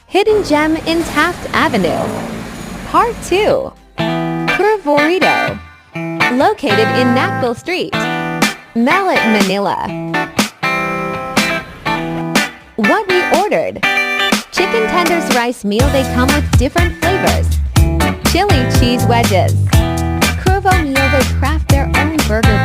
Hidden Gem in Taft Avenue. Part 2. CUERVORITO. Located in NAKPIL Street, Mallet, Manila. What we ordered: chicken tenders rice meal. They come with different flavors. Chili cheese wedges. Cuervo meal. They craft their own burger